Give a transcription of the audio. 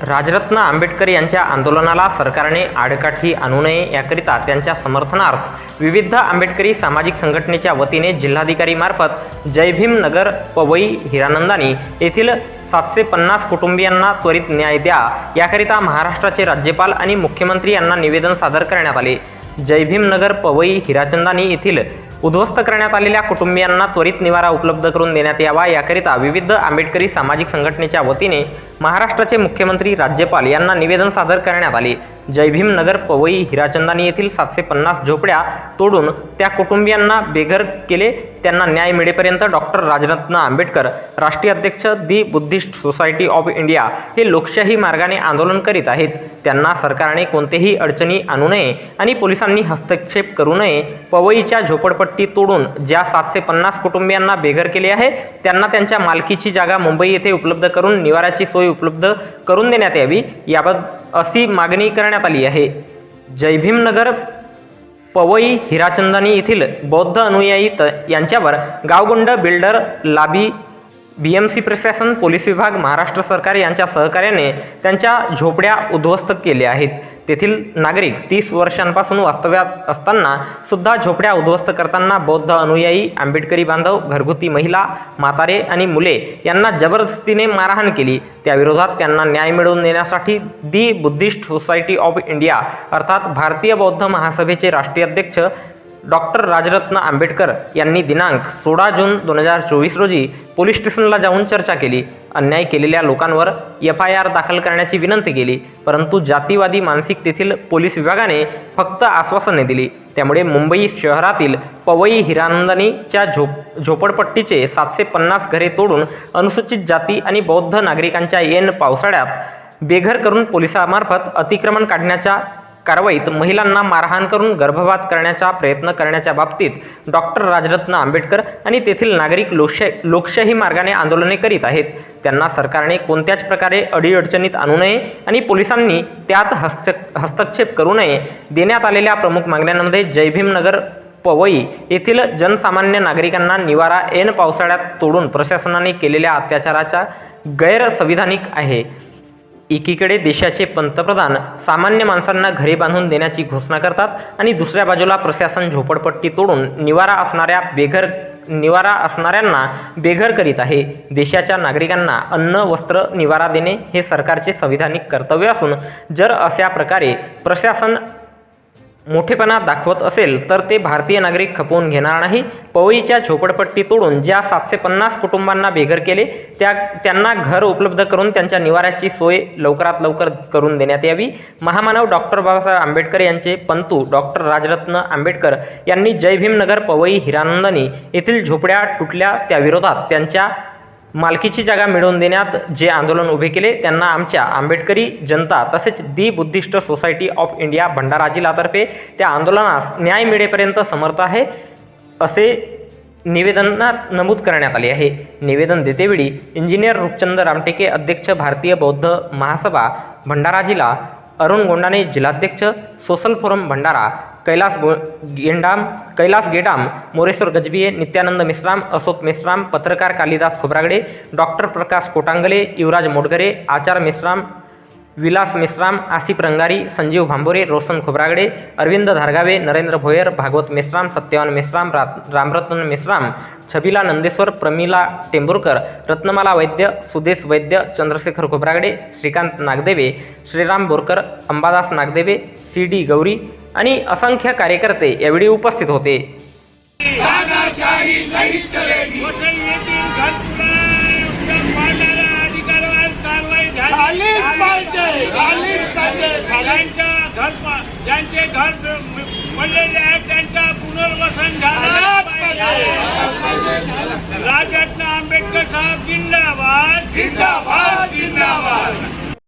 राजरत्न आंबेडकर यांच्या आंदोलनाला सरकारने आडकाठी आणू नये याकरिता त्यांच्या समर्थनार्थ विविध आंबेडकरी सामाजिक संघटनेच्या वतीने जिल्हाधिकारी मार्फत जय भीम नगर पवई हिरानंदानी येथील 750 कुटुंबियांना त्वरित न्याय द्या याकरिता महाराष्ट्राचे राज्यपाल आणि मुख्यमंत्री यांना निवेदन सादर करण्यात आले। जय भीम नगर पवई हिराचंदानी येथील उद्ध्वस्त करण्यात आलेल्या कुटुंबियांना त्वरित निवारा उपलब्ध करून देण्यात यावा याकरिता विविध आंबेडकरी सामाजिक संघटनेच्या वतीने महाराष्ट्राचे मुख्यमंत्री राज्यपाल यांना निवेदन सादर करण्यात आले। जय भीम नगर पवई हिराचंदानी येथील 750 झोपड्या तोडून त्या कुटुंबियांना बेघर केले, त्यांना न्याय मिळेपर्यंत डॉक्टर राजरत्न आंबेडकर राष्ट्रीय अध्यक्ष दी बुद्धिस्ट सोसायटी ऑफ इंडिया हे लोकशाही मार्गाने आंदोलन करीत आहेत। त्यांना सरकारने कोणतेही अडचणी आणू नये आणि पोलिसांनी हस्तक्षेप करू नये। पवईच्या झोपडपट्टी तोडून ज्या 750 कुटुंबियांना बेघर केले आहे त्यांना त्यांच्या मालकीची जागा मुंबई येथे उपलब्ध करून निवाऱ्याची सोय उपलब्ध करून देण्यात यावी याबाबत अशी मागणी करण्यात आली आहे। जय भीम नगर पवई हिराचंदानी येथील बौद्ध अनुयायी यांच्यावर गावगुंड बिल्डर लाबी बीएमसी प्रशासन पोलीस विभाग महाराष्ट्र सरकार यांच्या सहकार्याने त्यांच्या झोपड्या उद्ध्वस्त केल्या आहेत। तेथील नागरिक 30 वर्षांपासून वास्तव्यात असताना सुद्धा झोपड्या उद्ध्वस्त करताना बौद्ध अनुयायी, आंबेडकरी बांधव, घरगुती महिला, म्हातारे आणि मुले यांना जबरदस्तीने मारहाण केली। त्याविरोधात त्यांना न्याय मिळवून देण्यासाठी दी बुद्धिस्ट सोसायटी ऑफ इंडिया अर्थात भारतीय बौद्ध महासभेचे राष्ट्रीय अध्यक्ष डॉक्टर राजरत्न आंबेडकर यांनी दिनांक 16 जून 2024 रोजी पोलीस स्टेशनला जाऊन चर्चा केली। अन्याय केलेल्या लोकांवर FIR दाखल करण्याची विनंती केली, परंतु जातीवादी मानसिकतेतील पोलीस विभागाने फक्त आश्वासने दिली। त्यामुळे मुंबई शहरातील पवई हिरानंदानीच्या झोपडपट्टीचे 750 घरे तोडून अनुसूचित जाती आणि बौद्ध नागरिकांच्या ऐन पावसाळ्यात बेघर करून पोलिसांमार्फत अतिक्रमण काढण्याच्या कारवाईत महिलांना मारहाण करून गर्भपात करण्याचा प्रयत्न करण्याच्या बाबतीत डॉक्टर राजरत्न आंबेडकर आणि तेथील नागरिक लोकशाही मार्गाने आंदोलने करीत आहेत। त्यांना सरकारने कोणत्याच प्रकारे अडीअडचणीत आणू नये आणि पोलिसांनी त्यात हस्तक्षेप करू नये। देण्यात आलेल्या प्रमुख मागण्यांमध्ये जय भीम नगर पवई येथील जनसामान्य नागरिकांना निवारा ऐन पावसाळ्यात तोडून प्रशासनाने केलेल्या अत्याचाराचा गैरसंविधानिक आहे। एकीकडे देशाचे पंतप्रधान सामान्य माणसांना घरे बांधून देण्याची घोषणा करतात आणि दुसऱ्या बाजूला प्रशासन झोपडपट्टी तोडून निवारा असणाऱ्यांना बेघर करीत आहे। देशाच्या नागरिकांना अन्न, वस्त्र, निवारा देणे हे सरकारचे संविधानिक कर्तव्य असून जर अशा प्रकारे प्रशासन मोठेपणा दाखवत असेल तर ते भारतीय नागरिक खपवून घेणार नाही। पवईच्या झोपडपट्टी तोडून ज्या 750 कुटुंबांना बेघर केले त्यांना घर उपलब्ध करून त्यांच्या निवाऱ्याची सोय लवकरात लवकर करून देण्यात यावी। महामानव डॉक्टर बाबासाहेब आंबेडकर यांचे पंतू डॉक्टर राजरत्न आंबेडकर यांनी जय भीम नगर पवई हिरानंदानी येथील झोपड्या तुटल्या त्याविरोधात त्यांच्या मालकीची जागा मिळवून देण्यात जे आंदोलन उभे केले त्यांना आमच्या आंबेडकरी जनता तसेच the Buddhist Society of India Bhandara जिल्हातर्फे त्या आंदोलनास न्याय मिळेपर्यंत समर्थ आहे असे निवेदनात नमूद करण्यात आले आहे। निवेदन देतेवेळी इंजिनियर रूपचंद रामटेके, अध्यक्ष भारतीय बौद्ध महासभा भंडारा जिल्हा, अरुण गोंडाने जिल्हाध्यक्ष, सोशल फोरम भंडारा, कैलास गेडाम, मोरेश्वर गजबिये, नित्यानंद मिश्राम, अशोक मिश्राम, पत्रकार कालिदास खोब्रागडे, डॉक्टर प्रकाश कोटांगले, युवराज मोडगरे, आचार मिश्राम, विलास मिश्राम, आसिफ रंगारी, संजीव भांबोरे, रोशन खोब्रागडे, अरविंद धारगावे, नरेंद्र भोयर, भागवत मिश्राम, सत्यवान मिश्राम, रामरत्न मिश्राम, छबिला नंदेश्वर, प्रमिला टेंभुरकर, रत्नमाला वैद्य, सुदेश वैद्य, चंद्रशेखर खोब्रागडे, श्रीकांत नागदेवे, श्रीराम बोरकर, अंबादास नागदेवे, CD गौरी आणि असंख्य कार्यकर्ते यावेळी उपस्थित होते। ज्यांचे घर पडलेले आहेत त्यांच्या पुनर्वसन झालं पाहिजे। राजरत्न आंबेडकर साहेब जिंदाबाद, जिंदाबाद, जिंदाबाद।